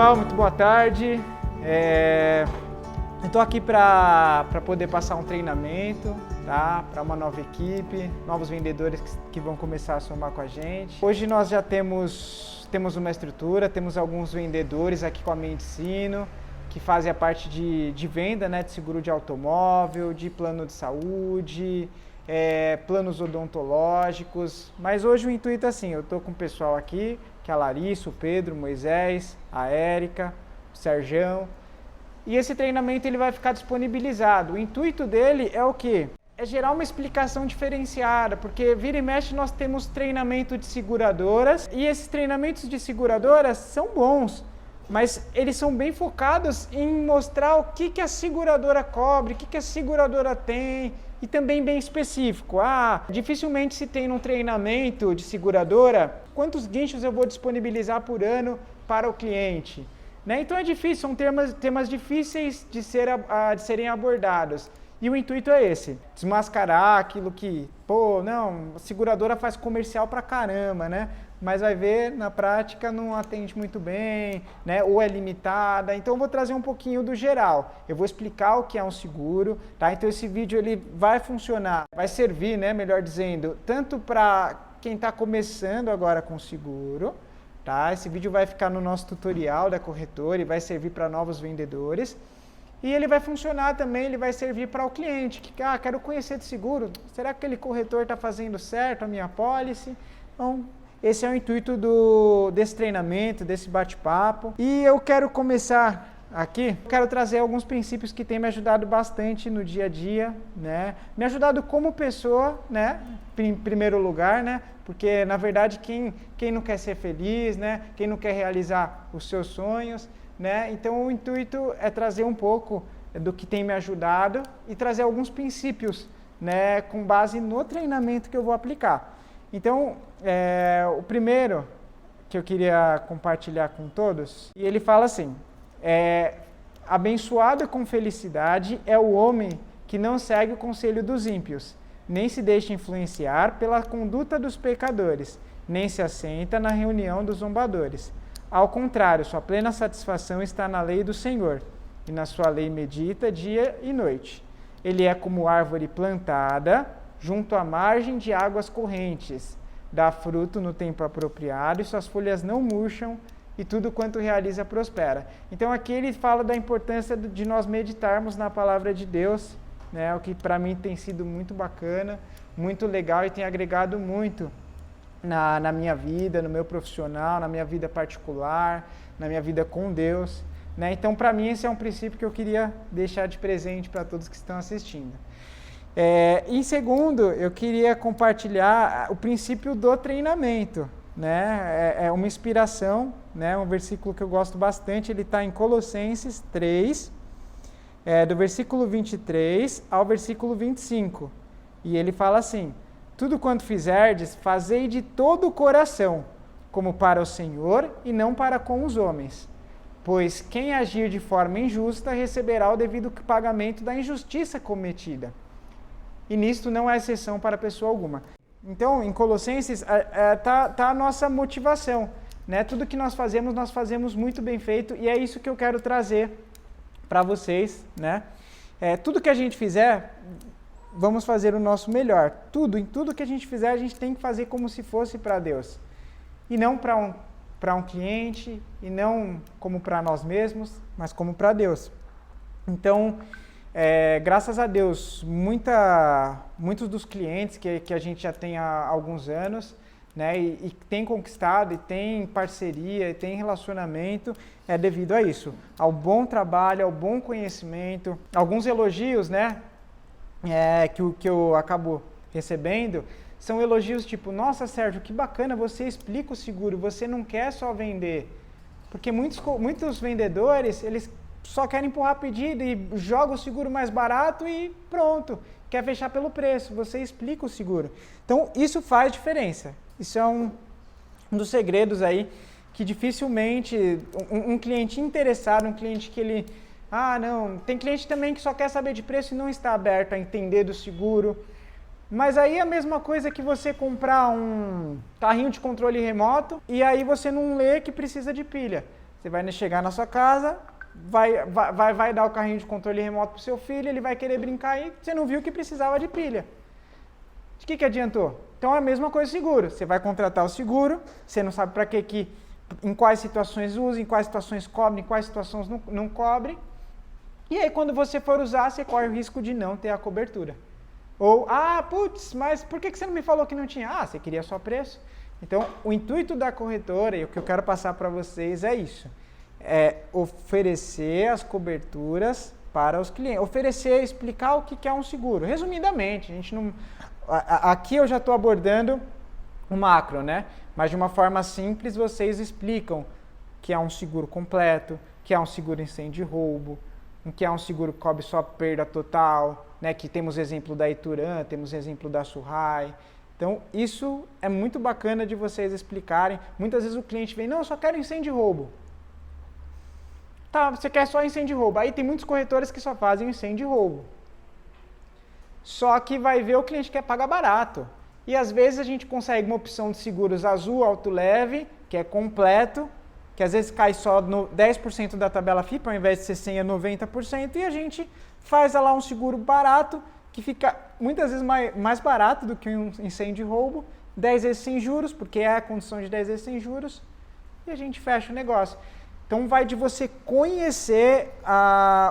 pessoal, muito boa tarde. Eu estou aqui para poder passar um treinamento, tá? Para uma nova equipe, novos vendedores que vão começar a somar com a gente. Hoje nós já temos uma estrutura, temos alguns vendedores aqui com a Mente Ensino, que fazem a parte de venda, né, de seguro de automóvel, de plano de saúde, planos odontológicos. Mas hoje o intuito é assim, eu estou com o pessoal aqui, que é a Larissa, o Pedro, o Moisés, a Érica, o Serjão. E esse treinamento ele vai ficar disponibilizado. O intuito dele é o quê? É gerar uma explicação diferenciada, porque vira e mexe nós temos treinamento de seguradoras e esses treinamentos de seguradoras são bons, mas eles são bem focados em mostrar o que a seguradora cobre, o que a seguradora tem e também bem específico. Dificilmente se tem num treinamento de seguradora quantos guinchos eu vou disponibilizar por ano para o cliente. Né? Então é difícil, são temas difíceis de serem abordados. E o intuito é esse, desmascarar aquilo que, a seguradora faz comercial pra caramba, né? Mas vai ver, na prática não atende muito bem, né? Ou é limitada. Então eu vou trazer um pouquinho do geral. Eu vou explicar o que é um seguro, tá? Então esse vídeo ele vai funcionar, vai servir, né, melhor dizendo, tanto para quem está começando agora com seguro, tá? Esse vídeo vai ficar no nosso tutorial da corretora e vai servir para novos vendedores. E ele vai funcionar também, ele vai servir para o cliente, que quero conhecer de seguro, será que aquele corretor está fazendo certo a minha policy? Então, esse é o intuito desse treinamento, desse bate-papo. E eu quero começar aqui, quero trazer alguns princípios que têm me ajudado bastante no dia a dia, né? Me ajudado como pessoa, né? Em primeiro lugar, né? Porque, na verdade, quem não quer ser feliz, né? Quem não quer realizar os seus sonhos, né? Então, o intuito é trazer um pouco do que tem me ajudado e trazer alguns princípios, né? Com base no treinamento que eu vou aplicar. Então, o primeiro que eu queria compartilhar com todos, e ele fala assim, abençoado com felicidade é o homem que não segue o conselho dos ímpios, nem se deixa influenciar pela conduta dos pecadores, nem se assenta na reunião dos zombadores. Ao contrário, sua plena satisfação está na lei do Senhor, e na sua lei medita dia e noite. Ele é como árvore plantada junto à margem de águas correntes, dá fruto no tempo apropriado e suas folhas não murcham, e tudo quanto realiza prospera. Então aqui ele fala da importância de nós meditarmos na palavra de Deus, né, o que para mim tem sido muito bacana, muito legal e tem agregado muito na minha vida, no meu profissional, na minha vida particular, na minha vida com Deus. Né? Então para mim esse é um princípio que eu queria deixar de presente para todos que estão assistindo. Em segundo, eu queria compartilhar o princípio do treinamento. Né? É uma inspiração, né? Um versículo que eu gosto bastante, ele está em Colossenses 3, do versículo 23 ao versículo 25. E ele fala assim, tudo quanto fizerdes, fazei de todo o coração, como para o Senhor e não para com os homens. Pois quem agir de forma injusta receberá o devido pagamento da injustiça cometida. E nisto não há exceção para pessoa alguma. Então, em Colossenses, tá a nossa motivação. Né? Tudo que nós fazemos muito bem feito, e é isso que eu quero trazer para vocês. Né? Tudo que a gente fizer, vamos fazer o nosso melhor. Em tudo que a gente fizer, a gente tem que fazer como se fosse para Deus. E não para um cliente, e não como para nós mesmos, mas como para Deus. Então, graças a Deus, muitos dos clientes que a gente já tem há alguns anos, né, e tem conquistado, e tem parceria, e tem relacionamento, é devido a isso, ao bom trabalho, ao bom conhecimento. Alguns elogios, né, que eu acabo recebendo, são elogios tipo, nossa Sérgio, que bacana, você explica o seguro, você não quer só vender. Porque muitos vendedores, eles só querem empurrar pedido e joga o seguro mais barato e pronto, quer fechar pelo preço, você explica o seguro. Então, isso faz diferença. Isso é um dos segredos aí que dificilmente um cliente interessado, um cliente que ele... tem cliente também que só quer saber de preço e não está aberto a entender do seguro. Mas aí é a mesma coisa que você comprar um carrinho de controle remoto e aí você não lê que precisa de pilha. Você vai chegar na sua casa, vai dar o carrinho de controle remoto para o seu filho, ele vai querer brincar e você não viu que precisava de pilha. De que adiantou? Então é a mesma coisa seguro. Você vai contratar o seguro, você não sabe para que, em quais situações usa, em quais situações cobre, em quais situações não cobre. E aí quando você for usar, você corre o risco de não ter a cobertura. Ou, putz, mas por que você não me falou que não tinha? Você queria só preço. Então, o intuito da corretora, e o que eu quero passar para vocês é isso. É oferecer as coberturas para os clientes. Oferecer, explicar o que é um seguro. Resumidamente, a gente não... Aqui eu já estou abordando o macro, né? Mas de uma forma simples, vocês explicam que é um seguro completo, que é um seguro incêndio e roubo, que é um seguro que cobre só perda total, né? Que temos exemplo da Ituran, temos exemplo da Surrai. Então, isso é muito bacana de vocês explicarem. Muitas vezes o cliente vem, não, eu só quero incêndio e roubo. Tá, você quer só incêndio e roubo. Aí tem muitos corretores que só fazem incêndio e roubo. Só que vai ver o cliente quer pagar barato. E às vezes a gente consegue uma opção de seguros azul, alto leve, que é completo, que às vezes cai só no 10% da tabela FIP, ao invés de ser 100% a 90%, e a gente faz lá um seguro barato, que fica muitas vezes mais barato do que um incêndio e roubo, 10 vezes sem juros, porque é a condição de 10 vezes sem juros, e a gente fecha o negócio. Então vai de você conhecer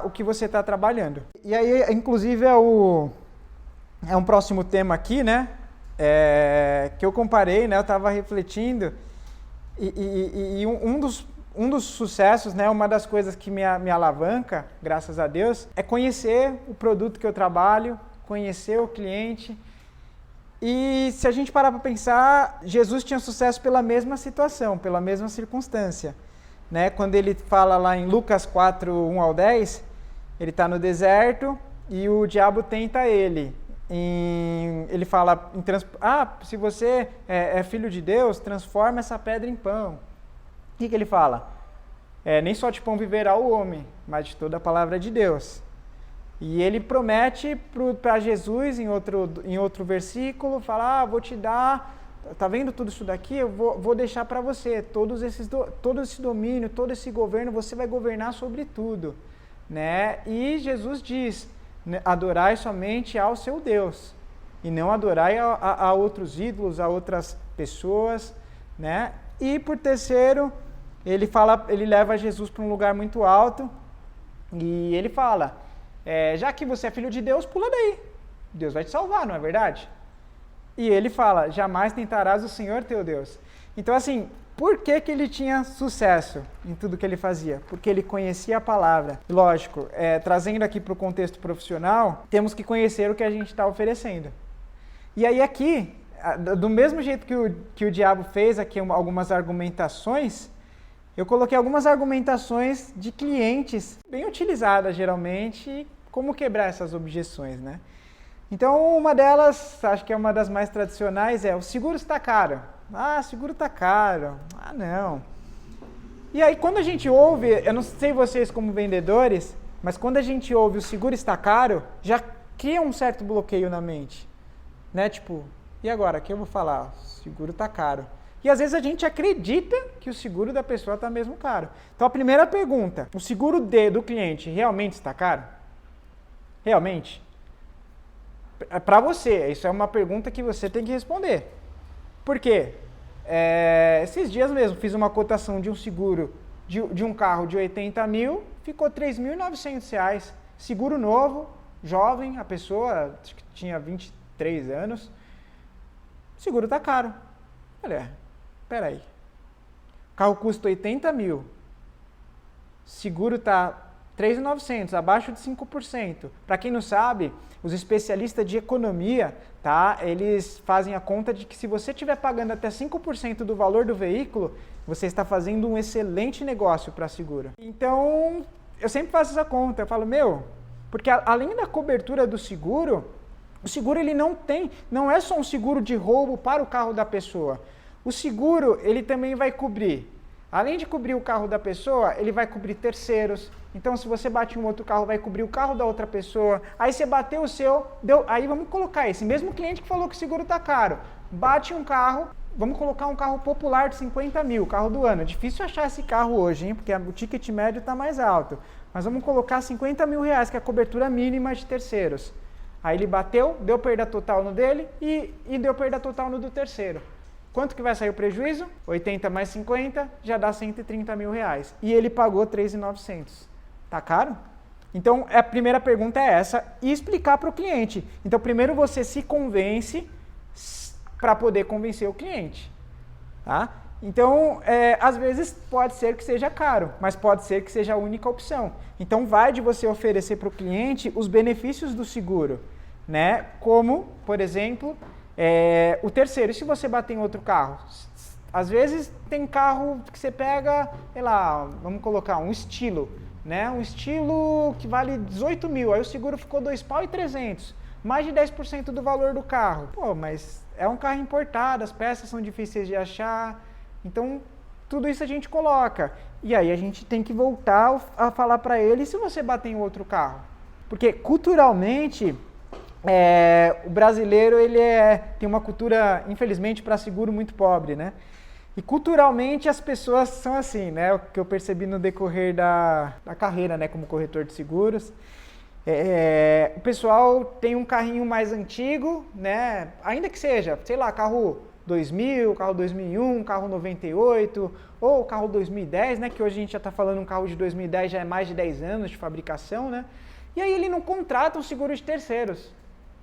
o que você está trabalhando. E aí, inclusive, é um próximo tema aqui, né? Que eu comparei, né? Eu estava refletindo, e um dos sucessos, né? Uma das coisas que me alavanca, graças a Deus, é conhecer o produto que eu trabalho, conhecer o cliente. E se a gente parar para pensar, Jesus tinha sucesso pela mesma situação, pela mesma circunstância. Né? Quando ele fala lá em Lucas 4, 1 ao 10, ele está no deserto e o diabo tenta ele. Ele fala, se você é filho de Deus, transforma essa pedra em pão. O que ele fala? Nem só de pão viverá o homem, mas de toda a palavra de Deus. E ele promete para Jesus, em outro versículo, fala, vou te dar, tá vendo tudo isso daqui? Eu vou deixar para você, todo esse domínio, todo esse governo, você vai governar sobre tudo. Né? E Jesus diz, adorai somente ao seu Deus, e não adorai a outros ídolos, a outras pessoas. Né? E por terceiro, ele leva Jesus para um lugar muito alto, e ele fala, já que você é filho de Deus, pula daí. Deus vai te salvar, não é verdade? E ele fala, jamais tentarás o Senhor teu Deus. Então, assim, por que ele tinha sucesso em tudo que ele fazia? Porque ele conhecia a palavra. Lógico, trazendo aqui para o contexto profissional, temos que conhecer o que a gente está oferecendo. E aí aqui, do mesmo jeito que o diabo fez aqui algumas argumentações, eu coloquei algumas argumentações de clientes, bem utilizadas geralmente, como quebrar essas objeções, né? Então, uma delas, acho que é uma das mais tradicionais, o seguro está caro. Seguro está caro. Não. E aí, quando a gente ouve, eu não sei vocês como vendedores, mas quando a gente ouve o seguro está caro, já cria um certo bloqueio na mente. Né? Tipo, e agora? O que eu vou falar? O seguro está caro. E às vezes a gente acredita que o seguro da pessoa está mesmo caro. Então, a primeira pergunta, o seguro do cliente realmente está caro? Realmente? Para você, isso é uma pergunta que você tem que responder. Por quê? Esses dias mesmo fiz uma cotação de um seguro de um carro de 80 mil, ficou R$ 3.900. Seguro novo, jovem, a pessoa acho que tinha 23 anos. O seguro está caro. Olha, peraí. O carro custa 80 mil. Seguro está 3.900, abaixo de 5%. Para quem não sabe, os especialistas de economia, tá? Eles fazem a conta de que se você estiver pagando até 5% do valor do veículo, você está fazendo um excelente negócio para a seguro. Então, eu sempre faço essa conta. Eu falo, porque além da cobertura do seguro, o seguro ele não é só um seguro de roubo para o carro da pessoa. O seguro, ele também vai cobrir, além de cobrir o carro da pessoa, ele vai cobrir terceiros. Então, se você bate em um outro carro, vai cobrir o carro da outra pessoa. Aí você bateu o seu, aí vamos colocar esse mesmo cliente que falou que o seguro está caro. Bate um carro, Vamos colocar um carro popular de 50 mil, carro do ano. Difícil achar esse carro hoje, hein? Porque o ticket médio está mais alto. Mas vamos colocar 50 mil reais, que é a cobertura mínima de terceiros. Aí ele bateu, deu perda total no dele e deu perda total no do terceiro. Quanto que vai sair o prejuízo? 80 mais 50 já dá 130 mil reais. E ele pagou 3.900. Tá caro? Então, a primeira pergunta é essa, e explicar para o cliente. Então, primeiro você se convence para poder convencer o cliente. Tá? Então, às vezes pode ser que seja caro, mas pode ser que seja a única opção. Então, vai de você oferecer para o cliente os benefícios do seguro, né? Como, por exemplo, o terceiro. E se você bater em outro carro? Às vezes tem carro que você pega, sei lá, vamos colocar um estilo, né? Um estilo que vale 18 mil, aí o seguro ficou R$2.300, mais de 10% do valor do carro. Pô, mas é um carro importado, as peças são difíceis de achar, então tudo isso a gente coloca. E aí a gente tem que voltar a falar para ele, e se você bater em outro carro? Porque culturalmente, o brasileiro ele tem uma cultura, infelizmente, para seguro muito pobre, né? E culturalmente as pessoas são assim, né? O que eu percebi no decorrer da carreira, né, como corretor de seguros. O pessoal tem um carrinho mais antigo, né? Ainda que seja, sei lá, carro 2000, carro 2001, carro 98, ou carro 2010, né? Que hoje a gente já está falando um carro de 2010, já é mais de 10 anos de fabricação, né? E aí ele não contrata um seguro de terceiros.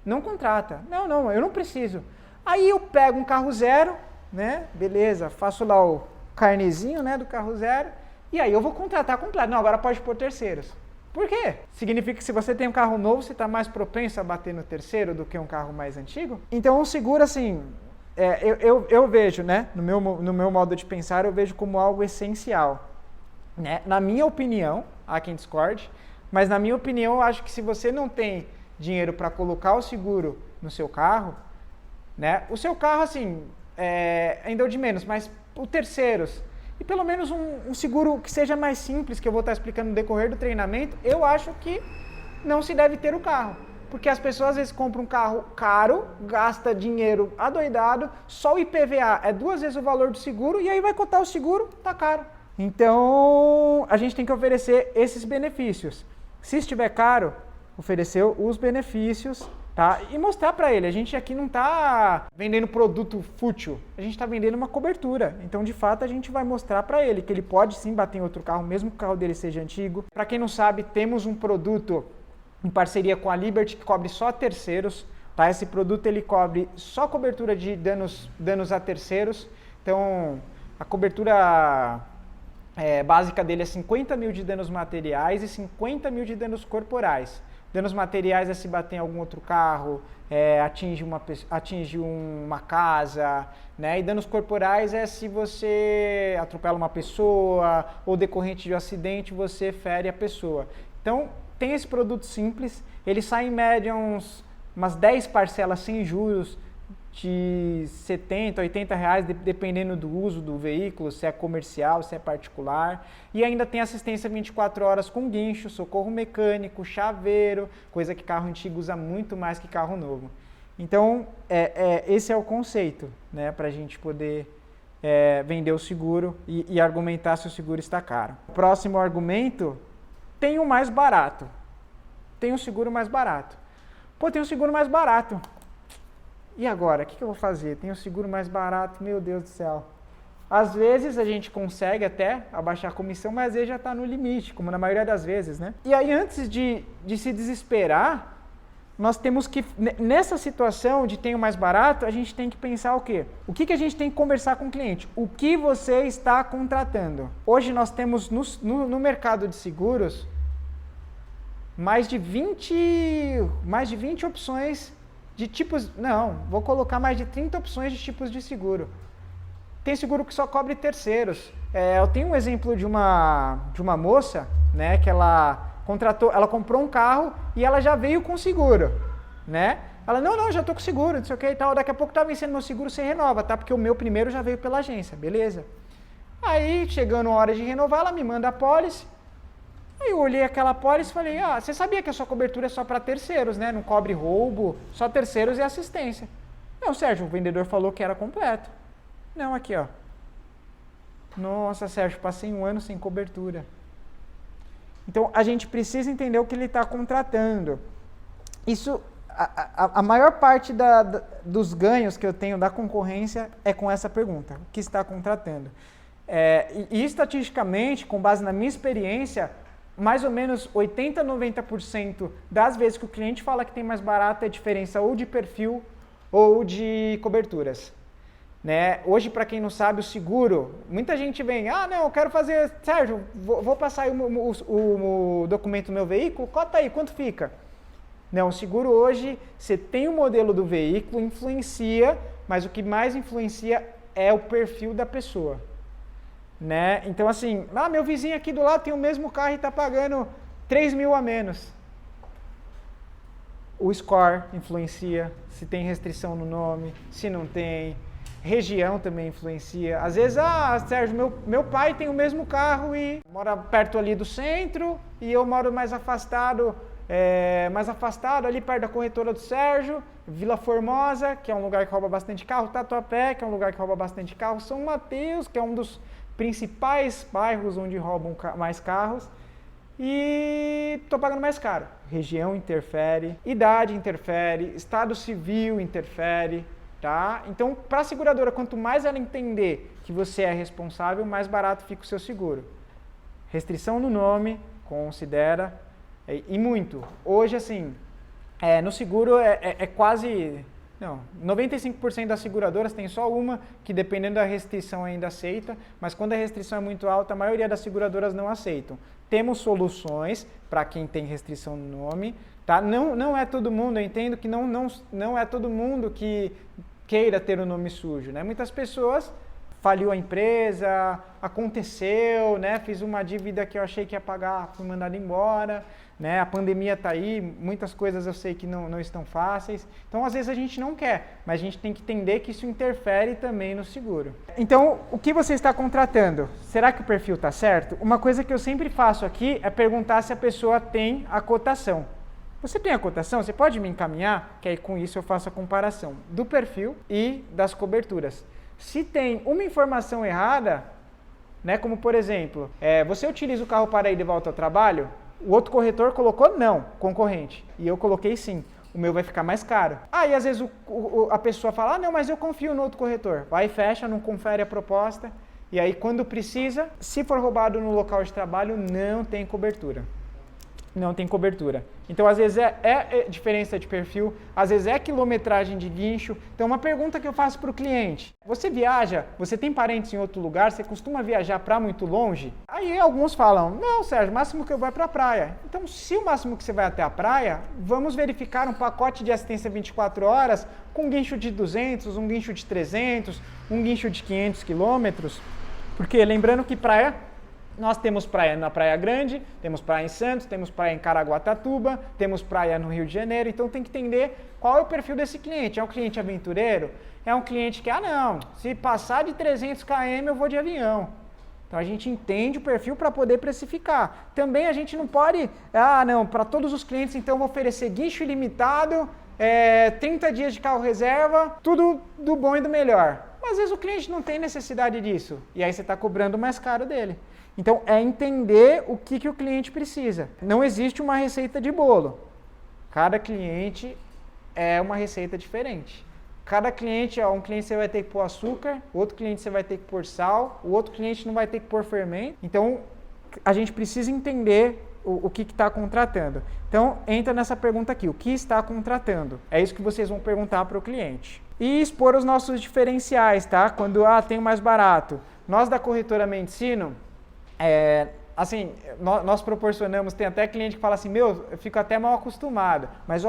Não contrata. Não, eu não preciso. Aí eu pego um carro zero, né? Beleza, faço lá o carnezinho, né, do carro zero, e aí eu vou contratar completo. Não, agora pode pôr terceiros. Por quê? Significa que se você tem um carro novo, você está mais propenso a bater no terceiro do que um carro mais antigo? Então o seguro, assim, eu vejo, né, no meu modo de pensar, eu vejo como algo essencial. Né? Na minha opinião, há quem discorde, mas na minha opinião, eu acho que se você não tem dinheiro para colocar o seguro no seu carro, né, o seu carro, assim, ainda é o de menos, mas o terceiros, e pelo menos um seguro que seja mais simples, que eu vou estar explicando no decorrer do treinamento, eu acho que não se deve ter o carro. Porque as pessoas às vezes compram um carro caro, gasta dinheiro adoidado, só o IPVA é 2 vezes o valor do seguro, e aí vai cotar o seguro, tá caro. Então, a gente tem que oferecer esses benefícios. Se estiver caro, oferecer os benefícios, tá? E mostrar para ele, a gente aqui não está vendendo produto fútil, a gente está vendendo uma cobertura. Então, de fato, a gente vai mostrar para ele que ele pode sim bater em outro carro, mesmo que o carro dele seja antigo. Para quem não sabe, temos um produto em parceria com a Liberty que cobre só terceiros, tá? Esse produto ele cobre só cobertura de danos a terceiros. Então, a cobertura básica dele é 50 mil de danos materiais e 50 mil de danos corporais. Danos materiais é se bater em algum outro carro, atinge uma casa, né? E danos corporais é se você atropela uma pessoa ou decorrente de um acidente você fere a pessoa. Então, tem esse produto simples, ele sai em média umas 10 parcelas sem juros de 70, 80 reais, dependendo do uso do veículo, se é comercial, se é particular. E ainda tem assistência 24 horas com guincho, socorro mecânico, chaveiro, coisa que carro antigo usa muito mais que carro novo. Então, esse é o conceito, né, para a gente poder vender o seguro e argumentar se o seguro está caro. O próximo argumento, tem o mais barato. Tem um seguro mais barato. Pô, tem um seguro mais barato. E agora, o que eu vou fazer? Tem um seguro mais barato, meu Deus do céu. Às vezes a gente consegue até abaixar a comissão, mas às vezes já está no limite, como na maioria das vezes, né? E aí antes de se desesperar, nós temos que, nessa situação de tenho mais barato, a gente tem que pensar o quê? O que a gente tem que conversar com o cliente? O que você está contratando? Hoje nós temos no mercado de seguros mais de 20 opções de tipos, não, vou colocar mais de 30 opções de tipos de seguro. Tem seguro que só cobre terceiros. Eu tenho um exemplo de uma moça, né, que ela comprou um carro e ela já veio com seguro, né? Ela, não, já tô com seguro, não sei o que e tal, daqui a pouco tá vencendo meu seguro, você renova, tá? Porque o meu primeiro já veio pela agência, beleza. Aí, chegando a hora de renovar, ela me manda a pólice. Aí eu olhei aquela pólice e falei, você sabia que a sua cobertura é só para terceiros, né? Não cobre roubo, só terceiros e assistência. Não, Sérgio, o vendedor falou que era completo. Não, aqui, ó. Nossa, Sérgio, passei um ano sem cobertura. Então, a gente precisa entender o que ele está contratando. Isso, a maior parte dos ganhos que eu tenho da concorrência é com essa pergunta, o que está contratando. E estatisticamente, com base na minha experiência, mais ou menos 80% a 90% das vezes que o cliente fala que tem mais barato é diferença ou de perfil ou de coberturas. Né? Hoje, para quem não sabe, o seguro, muita gente vem, não, eu quero fazer, Sérgio, vou passar aí o documento do meu veículo, cota aí, quanto fica? Não, o seguro hoje, você tem o modelo do veículo, influencia, mas o que mais influencia é o perfil da pessoa. Né? Então assim, meu vizinho aqui do lado tem o mesmo carro e está pagando 3 mil a menos. O score influencia, se tem restrição no nome, se não tem. Região também influencia. Às vezes, Sérgio, meu pai tem o mesmo carro e mora perto ali do centro e eu moro mais afastado ali perto da corretora do Sérgio, Vila Formosa, que é um lugar que rouba bastante carro, Tatuapé, que é um lugar que rouba bastante carro, São Mateus, que é um dos principais bairros onde roubam mais carros, e estou pagando mais caro. Região interfere, idade interfere, estado civil interfere. Tá? Então, para a seguradora, quanto mais ela entender que você é responsável, mais barato fica o seu seguro. Restrição no nome, considera, e muito. Hoje, assim, no seguro quase... Não, 95% das seguradoras tem só uma, que dependendo da restrição ainda aceita, mas quando a restrição é muito alta, a maioria das seguradoras não aceitam. Temos soluções para quem tem restrição no nome, tá? Não é todo mundo, eu entendo que não é todo mundo que queira ter o nome sujo, né? Muitas pessoas faliu a empresa, aconteceu, né? Fiz uma dívida que eu achei que ia pagar, fui mandado embora, né? A pandemia está aí, muitas coisas eu sei que não estão fáceis. Então, às vezes a gente não quer, mas a gente tem que entender que isso interfere também no seguro. Então, o que você está contratando? Será que o perfil está certo? Uma coisa que eu sempre faço aqui é perguntar se a pessoa tem a cotação. Você tem a cotação? Você pode me encaminhar? Que aí com isso eu faço a comparação do perfil e das coberturas. Se tem uma informação errada, né, como por exemplo, você utiliza o carro para ir de volta ao trabalho? O outro corretor colocou não, concorrente, e eu coloquei sim. O meu vai ficar mais caro. E às vezes a pessoa fala, não, mas eu confio no outro corretor. Vai e fecha, não confere a proposta, e aí quando precisa, se for roubado no local de trabalho, não tem cobertura. Não tem cobertura. Então, às vezes é diferença de perfil, às vezes é quilometragem de guincho. Então, uma pergunta que eu faço para o cliente: você viaja? Você tem parentes em outro lugar? Você costuma viajar para muito longe? Aí alguns falam: não, Sérgio, o máximo que eu vou é para a praia. Então, se o máximo que você vai até a praia, vamos verificar um pacote de assistência 24 horas com um guincho de 200, um guincho de 300, um guincho de 500 quilômetros. Porque lembrando que praia, nós temos praia na Praia Grande, temos praia em Santos, temos praia em Caraguatatuba, temos praia no Rio de Janeiro, então tem que entender qual é o perfil desse cliente. É um cliente aventureiro? É um cliente que, não, se passar de 300 km eu vou de avião. Então a gente entende o perfil para poder precificar. Também a gente não pode, não, para todos os clientes então eu vou oferecer guincho ilimitado, 30 dias de carro reserva, tudo do bom e do melhor. Mas às vezes o cliente não tem necessidade disso, e aí você está cobrando mais caro dele. Então, é entender o que o cliente precisa. Não existe uma receita de bolo. Cada cliente é uma receita diferente. Cada cliente, um cliente você vai ter que pôr açúcar, outro cliente você vai ter que pôr sal, o outro cliente não vai ter que pôr fermento. Então, a gente precisa entender o que está contratando. Então, entra nessa pergunta aqui, o que está contratando? É isso que vocês vão perguntar para o cliente. E expor os nossos diferenciais, tá? Quando, tem o mais barato. Nós da corretora Mendocino, assim, nós proporcionamos, tem até cliente que fala assim, eu fico até mal acostumado, mas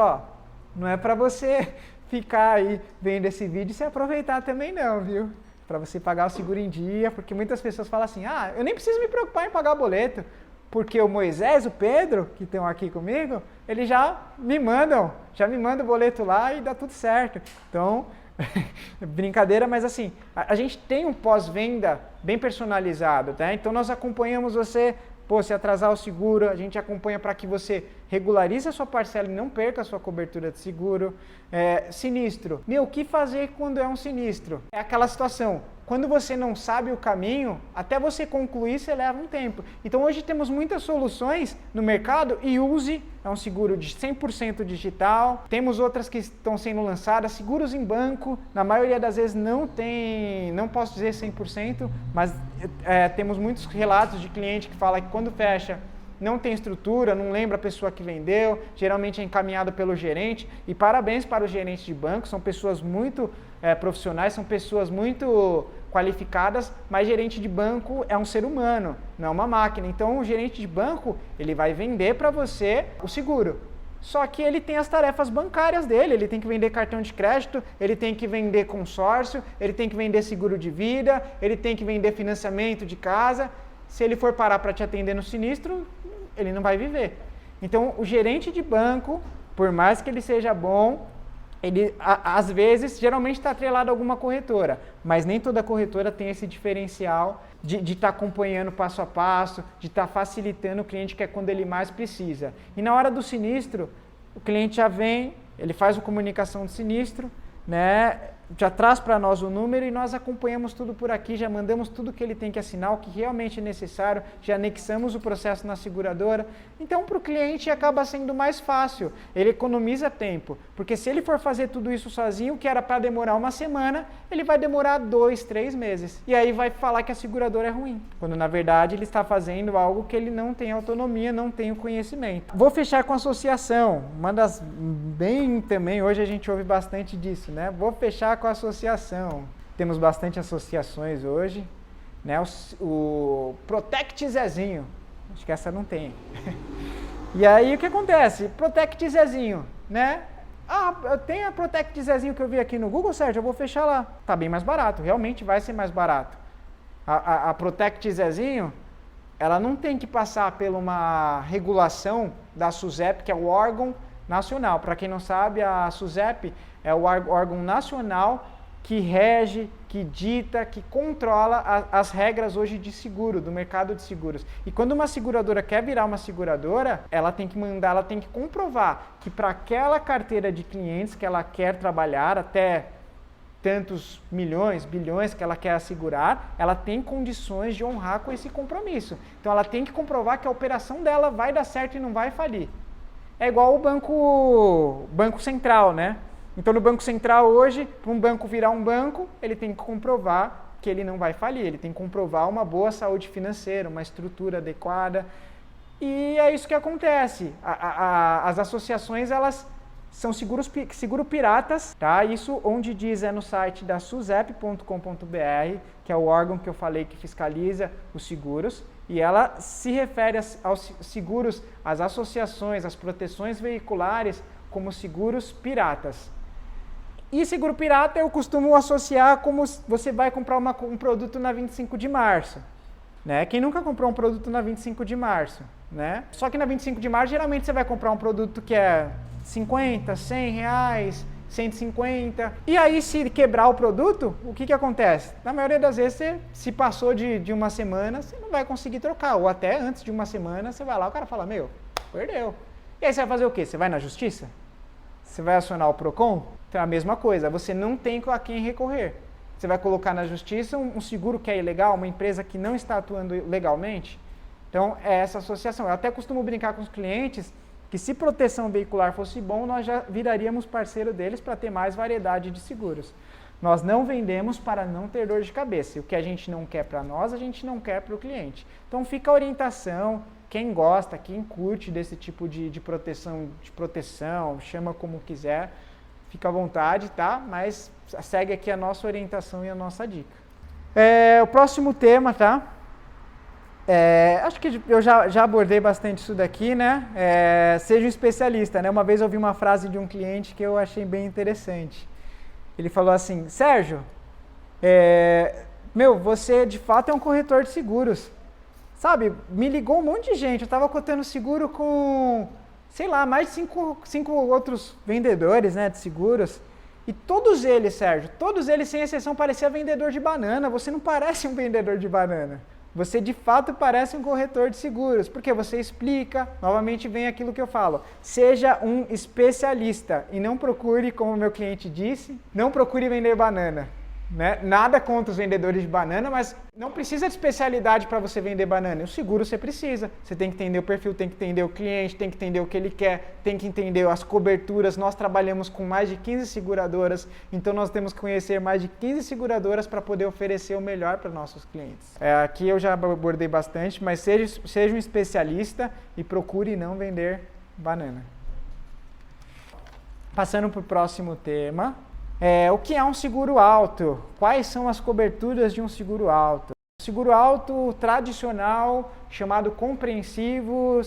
não é para você ficar aí vendo esse vídeo e se aproveitar também não, viu? Para você pagar o seguro em dia, porque muitas pessoas falam assim, eu nem preciso me preocupar em pagar o boleto, porque o Moisés, o Pedro, que estão aqui comigo, eles já me mandam o boleto lá e dá tudo certo. Então, brincadeira, mas assim, a gente tem um pós-venda bem personalizado, tá? Então nós acompanhamos você, se atrasar o seguro, a gente acompanha para que você regularize a sua parcela e não perca a sua cobertura de seguro. Sinistro. O que fazer quando é um sinistro? É aquela situação, quando você não sabe o caminho, até você concluir, você leva um tempo. Então hoje temos muitas soluções no mercado, e Use é um seguro de 100% digital, temos outras que estão sendo lançadas, seguros em banco, na maioria das vezes não tem, não posso dizer 100%, mas temos muitos relatos de cliente que fala que quando fecha, não tem estrutura, não lembra a pessoa que vendeu, geralmente é encaminhado pelo gerente, e parabéns para os gerentes de banco, são pessoas muito profissionais, são pessoas muito qualificadas, mas gerente de banco é um ser humano, não é uma máquina. Então o gerente de banco, ele vai vender para você o seguro. Só que ele tem as tarefas bancárias dele, ele tem que vender cartão de crédito, ele tem que vender consórcio, ele tem que vender seguro de vida, ele tem que vender financiamento de casa. Se ele for parar para te atender no sinistro, ele não vai viver. Então o gerente de banco, por mais que ele seja bom, ele às vezes, geralmente está atrelado a alguma corretora, mas nem toda corretora tem esse diferencial de estar acompanhando passo a passo, de estar facilitando o cliente, que é quando ele mais precisa. E na hora do sinistro, o cliente já vem, ele faz a comunicação do sinistro, né? Já traz para nós o número e nós acompanhamos tudo por aqui, já mandamos tudo que ele tem que assinar, o que realmente é necessário, já anexamos o processo na seguradora. Então, para o cliente acaba sendo mais fácil, ele economiza tempo, porque se ele for fazer tudo isso sozinho, que era para demorar uma semana, ele vai demorar 2, 3 meses. E aí vai falar que a seguradora é ruim, quando na verdade ele está fazendo algo que ele não tem autonomia, não tem o conhecimento. Vou fechar com associação, uma das bem também, hoje a gente ouve bastante disso, né? Vou fechar com a associação. Temos bastante associações hoje, né? O Protect Zezinho, acho que essa não tem. E aí o que acontece? Protect Zezinho, né? Ah, tem a Protect Zezinho que eu vi aqui no Google, Sérgio, eu vou fechar lá. Tá bem mais barato, realmente vai ser mais barato. A Protect Zezinho, ela não tem que passar por uma regulação da SUSEP, que é o órgão nacional. Para quem não sabe, a SUSEP é o órgão nacional que rege, que dita, que controla as regras hoje de seguro, do mercado de seguros. E quando uma seguradora quer virar uma seguradora, ela tem que mandar, ela tem que comprovar que para aquela carteira de clientes que ela quer trabalhar, até tantos milhões, bilhões que ela quer assegurar, ela tem condições de honrar com esse compromisso. Então ela tem que comprovar que a operação dela vai dar certo e não vai falir. É igual o Banco Central, né? Então, no Banco Central hoje, para um banco virar um banco, ele tem que comprovar que ele não vai falir, ele tem que comprovar uma boa saúde financeira, uma estrutura adequada. E é isso que acontece. As associações, elas são seguro piratas, tá? Isso onde diz é no site da susep.com.br, que é o órgão que eu falei que fiscaliza os seguros. E ela se refere aos seguros, às associações, às proteções veiculares como seguros piratas. E seguro pirata eu costumo associar como você vai comprar um produto na 25 de março. Né? Quem nunca comprou um produto na 25 de março? Né? Só que na 25 de março geralmente você vai comprar um produto que é 50, 100 reais, 150. E aí se quebrar o produto, o que acontece? Na maioria das vezes, você, se passou de uma semana, você não vai conseguir trocar. Ou até antes de uma semana, você vai lá, o cara fala, meu, perdeu. E aí você vai fazer o quê? Você vai na justiça? Você vai acionar o PROCON? Então é a mesma coisa, você não tem a quem recorrer. Você vai colocar na justiça um seguro que é ilegal, uma empresa que não está atuando legalmente. Então é essa associação. Eu até costumo brincar com os clientes que se proteção veicular fosse bom, nós já viraríamos parceiro deles para ter mais variedade de seguros. Nós não vendemos para não ter dor de cabeça. E o que a gente não quer para nós, a gente não quer para o cliente. Então fica a orientação, quem gosta, quem curte desse tipo de proteção, chama como quiser, fica à vontade, tá? Mas segue aqui a nossa orientação e a nossa dica. O próximo tema, tá? Acho que eu já abordei bastante isso daqui, né? Seja um especialista, né? Uma vez eu ouvi uma frase de um cliente que eu achei bem interessante. Ele falou assim, Sérgio, você de fato é um corretor de seguros. Sabe, me ligou um monte de gente, eu estava cotando seguro com, sei lá, mais de cinco outros vendedores, né, de seguros. E todos eles, Sérgio, todos eles sem exceção pareciam vendedor de banana. Você não parece um vendedor de banana. Você de fato parece um corretor de seguros, porque você explica, novamente vem aquilo que eu falo, seja um especialista e não procure, como o meu cliente disse, não procure vender banana. Né? Nada contra os vendedores de banana, mas não precisa de especialidade para você vender banana. O seguro você precisa. Você tem que entender o perfil, tem que entender o cliente, tem que entender o que ele quer, tem que entender as coberturas. Nós trabalhamos com mais de 15 seguradoras, então nós temos que conhecer mais de 15 seguradoras para poder oferecer o melhor para nossos clientes. Aqui eu já abordei bastante, mas seja um especialista e procure não vender banana. Passando para o próximo tema. O que é um seguro alto? Quais são as coberturas de um seguro alto? O seguro alto tradicional, chamado compreensivo,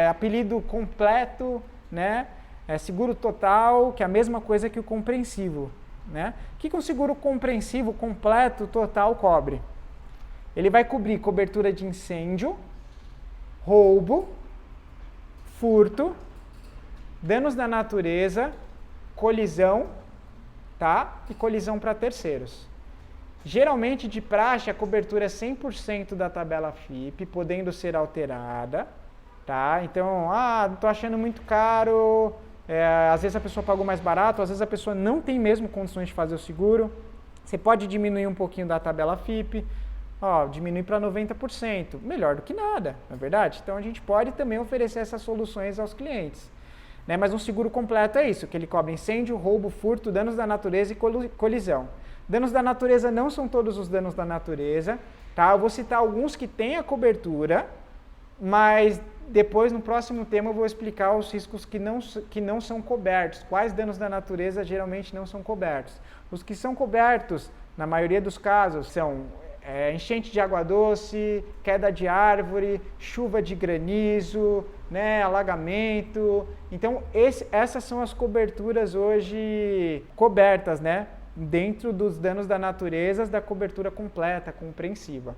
apelido completo, né? Seguro total, que é a mesma coisa que o compreensivo. Né? O que um seguro compreensivo completo total cobre? Ele vai cobrir cobertura de incêndio, roubo, furto, danos da natureza, colisão, tá? E colisão para terceiros. Geralmente, de praxe, a cobertura é 100% da tabela FIPE, podendo ser alterada, tá? Então, não estou achando muito caro, às vezes a pessoa pagou mais barato, às vezes a pessoa não tem mesmo condições de fazer o seguro. Você pode diminuir um pouquinho da tabela FIPE, diminuir para 90%, melhor do que nada, não é verdade? Então, a gente pode também oferecer essas soluções aos clientes. Mas um seguro completo é isso, que ele cobre incêndio, roubo, furto, danos da natureza e colisão. Danos da natureza não são todos os danos da natureza, tá? Eu vou citar alguns que têm a cobertura, mas depois, no próximo tema, eu vou explicar os riscos que não são cobertos. Quais danos da natureza geralmente não são cobertos. Os que são cobertos, na maioria dos casos, são enchente de água doce, queda de árvore, chuva de granizo, né, alagamento. Então, essas são as coberturas hoje cobertas, né, dentro dos danos da natureza, da cobertura completa, compreensiva.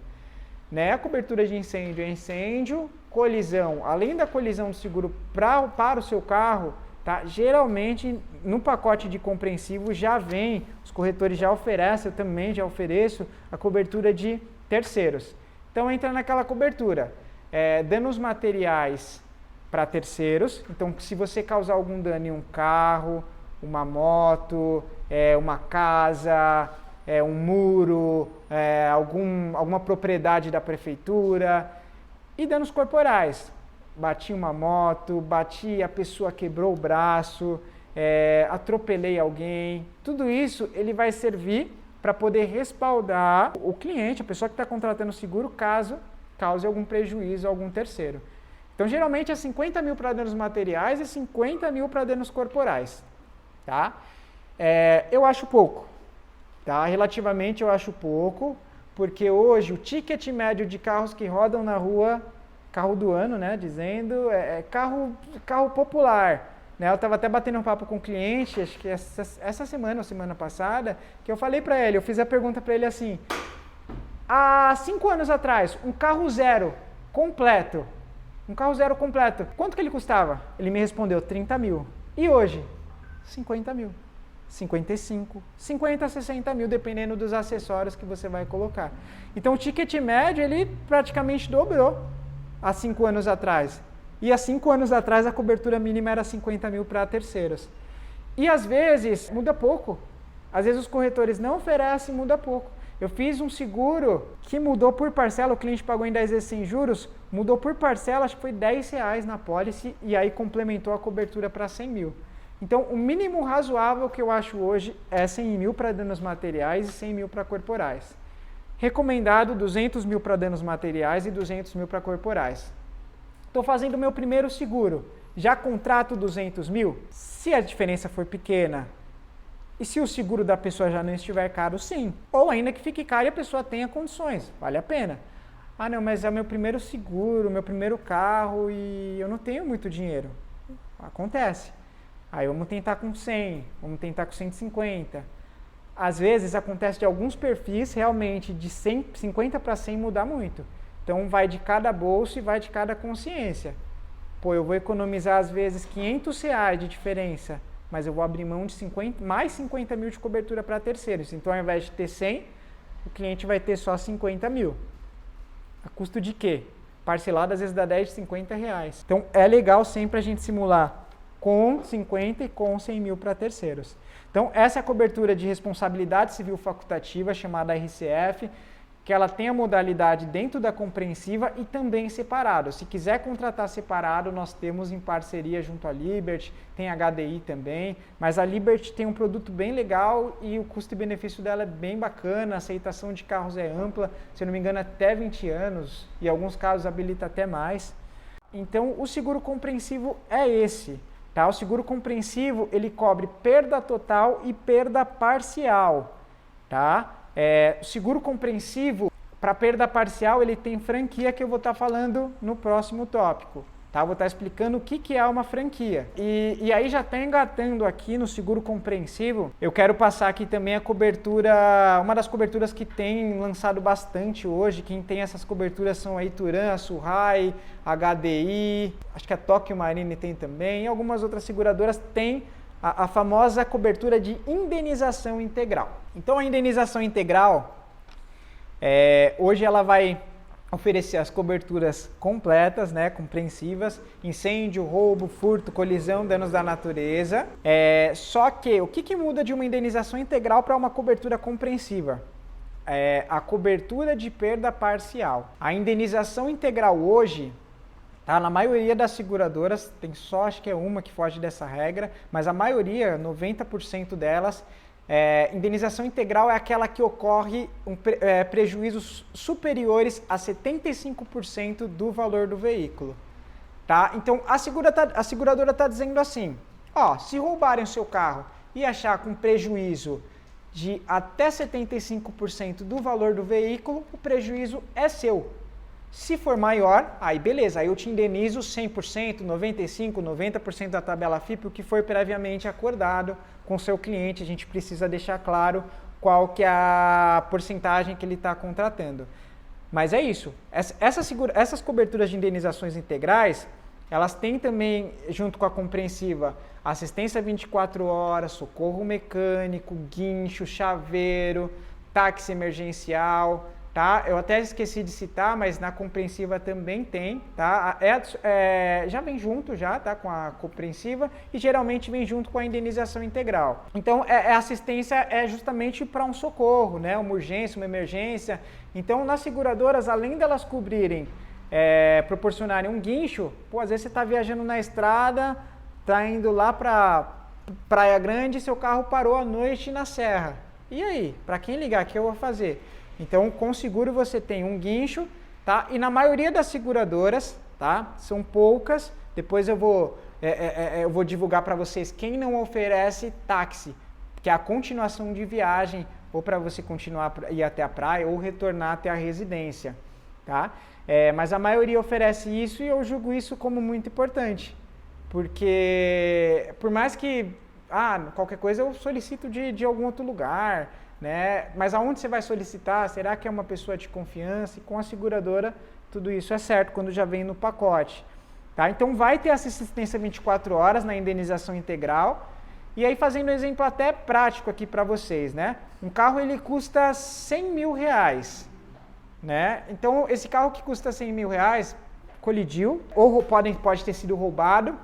Né, a cobertura de incêndio é incêndio, colisão, além da colisão do seguro para o seu carro, tá? Geralmente no pacote de compreensivo já vem, os corretores já oferecem, eu também já ofereço a cobertura de terceiros. Então entra naquela cobertura, danos materiais para terceiros, então se você causar algum dano em um carro, uma moto, uma casa, um muro, alguma propriedade da prefeitura, e danos corporais. Bati uma moto, a pessoa quebrou o braço, atropelei alguém. Tudo isso ele vai servir para poder respaldar o cliente, a pessoa que está contratando o seguro, caso cause algum prejuízo a algum terceiro. Então, geralmente é 50 mil para danos materiais e 50 mil para danos corporais. Tá? Eu acho pouco. Tá? Relativamente eu acho pouco, porque hoje o ticket médio de carros que rodam na rua, carro do ano, né, dizendo, carro popular. Né? Eu estava até batendo um papo com um cliente, acho que essa semana ou semana passada, que eu falei para ele, eu fiz a pergunta para ele assim, há 5 anos atrás, um carro zero completo, quanto que ele custava? Ele me respondeu 30 mil. E hoje? 50 mil. 55, 50 a 60 mil, dependendo dos acessórios que você vai colocar. Então, o ticket médio, ele praticamente dobrou há 5 anos atrás. E há 5 anos atrás, a cobertura mínima era 50 mil para terceiros. E, às vezes, muda pouco. Às vezes, os corretores não oferecem, muda pouco. Eu fiz um seguro que mudou por parcela, o cliente pagou em 10 vezes sem juros, mudou por parcela, acho que foi R$10 na pólice, e aí complementou a cobertura para 100 mil. Então, o mínimo razoável que eu acho hoje é 100 mil para danos materiais e 100 mil para corporais. Recomendado 200 mil para danos materiais e 200 mil para corporais. Estou fazendo o meu primeiro seguro, já contrato 200 mil? Se a diferença for pequena e se o seguro da pessoa já não estiver caro, sim. Ou ainda que fique caro e a pessoa tenha condições, vale a pena. Não, mas é o meu primeiro seguro, meu primeiro carro e eu não tenho muito dinheiro. Acontece. Aí vamos tentar com 100, vamos tentar com 150. Às vezes acontece de alguns perfis realmente de 50 para 100 mudar muito. Então vai de cada bolso e vai de cada consciência. Eu vou economizar às vezes R$500 de diferença, mas eu vou abrir mão de mais 50 mil de cobertura para terceiros. Então ao invés de ter 100, o cliente vai ter só 50 mil. A custo de quê? Parcelado às vezes dá 10 de R$50. Então é legal sempre a gente simular com 50 e com 100 mil para terceiros. Então, essa é a cobertura de responsabilidade civil facultativa, chamada RCF, que ela tem a modalidade dentro da compreensiva e também separado. Se quiser contratar separado, nós temos em parceria junto à Liberty, tem a HDI também, mas a Liberty tem um produto bem legal e o custo e benefício dela é bem bacana, a aceitação de carros é ampla, se eu não me engano até 20 anos, e em alguns casos habilita até mais. Então, o seguro compreensivo é esse. Tá? O seguro compreensivo, ele cobre perda total e perda parcial. Tá? O seguro compreensivo, para perda parcial, ele tem franquia que eu vou estar falando no próximo tópico. Tá? Eu vou estar explicando o que é uma franquia. E aí já está engatando aqui no seguro compreensivo, eu quero passar aqui também a cobertura, uma das coberturas que tem lançado bastante hoje. Quem tem essas coberturas são a Ituran, a Suhai, a HDI, acho que a Tokyo Marine tem também, e algumas outras seguradoras têm a famosa cobertura de indenização integral. Então a indenização integral, hoje ela vai oferecer as coberturas completas, né, compreensivas, incêndio, roubo, furto, colisão, danos da natureza. Só que o que muda de uma indenização integral para uma cobertura compreensiva? A cobertura de perda parcial. A indenização integral hoje, tá, na maioria das seguradoras, tem só acho que é uma que foge dessa regra, mas a maioria, 90% delas, indenização integral é aquela que ocorre prejuízos superiores a 75% do valor do veículo. Tá? Então, a seguradora está dizendo assim, se roubarem o seu carro e achar com prejuízo de até 75% do valor do veículo, o prejuízo é seu. Se for maior, aí beleza, aí eu te indenizo 100%, 95%, 90% da tabela FIP, o que foi previamente acordado com o seu cliente. A gente precisa deixar claro qual que é a porcentagem que ele está contratando. Mas é isso, essas coberturas de indenizações integrais, elas têm também, junto com a compreensiva, assistência 24 horas, socorro mecânico, guincho, chaveiro, táxi emergencial. Tá? Eu até esqueci de citar, mas na compreensiva também tem, tá? Já vem junto tá? Com a compreensiva e geralmente vem junto com a indenização integral. Então, a assistência é justamente para um socorro, né? Uma urgência, uma emergência. Então, nas seguradoras, além delas cobrirem, proporcionarem um guincho, às vezes você está viajando na estrada, está indo lá para Praia Grande e seu carro parou à noite na serra. E aí? Para quem ligar, o que eu vou fazer? Então, com seguro você tem um guincho, tá? E na maioria das seguradoras, tá? São poucas, depois eu vou divulgar para vocês quem não oferece táxi, que é a continuação de viagem, ou para você continuar ir até a praia, ou retornar até a residência, tá? Mas a maioria oferece isso e eu julgo isso como muito importante, porque por mais que, qualquer coisa eu solicito de algum outro lugar, né? Mas aonde você vai solicitar? Será que é uma pessoa de confiança? E com a seguradora, tudo isso é certo quando já vem no pacote. Tá? Então, vai ter essa assistência 24 horas na indenização integral. E aí, fazendo um exemplo até prático aqui para vocês, né? Um carro, ele custa 100 mil reais. Né? Então, esse carro que custa 100 mil reais, colidiu, ou pode ter sido roubado,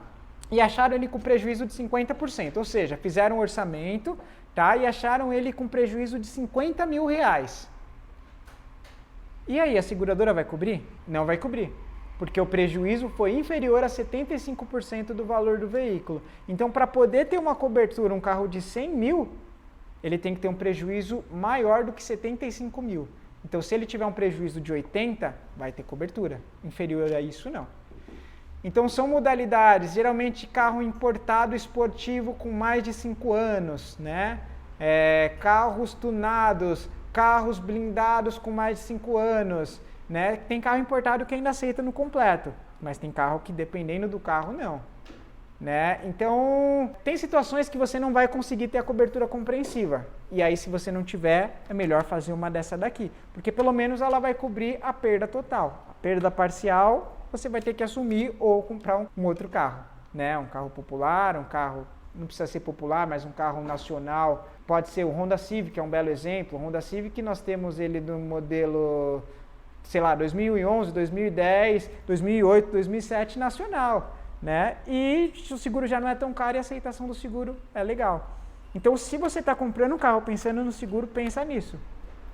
e acharam ele com prejuízo de 50%. Ou seja, fizeram um orçamento, tá? E acharam ele com prejuízo de 50 mil reais. E aí, a seguradora vai cobrir? Não vai cobrir, porque o prejuízo foi inferior a 75% do valor do veículo. Então, para poder ter uma cobertura, um carro de 100 mil, ele tem que ter um prejuízo maior do que 75 mil. Então, se ele tiver um prejuízo de 80, vai ter cobertura. Inferior a isso, não. Então, são modalidades, geralmente carro importado esportivo com mais de 5 anos, né? Carros tunados, carros blindados com mais de 5 anos, né? Tem carro importado que ainda aceita no completo, mas tem carro que, dependendo do carro, não. Né? Então, tem situações que você não vai conseguir ter a cobertura compreensiva. E aí, se você não tiver, é melhor fazer uma dessa daqui, porque pelo menos ela vai cobrir a perda total. A perda parcial você vai ter que assumir ou comprar um outro carro, né? Um carro popular, um carro, não precisa ser popular, mas um carro nacional. Pode ser o Honda Civic, é um belo exemplo. O Honda Civic, nós temos ele do modelo, sei lá, 2011, 2010, 2008, 2007 nacional. né? E o seguro já não é tão caro e a aceitação do seguro é legal. Então, se você está comprando um carro pensando no seguro, pensa nisso.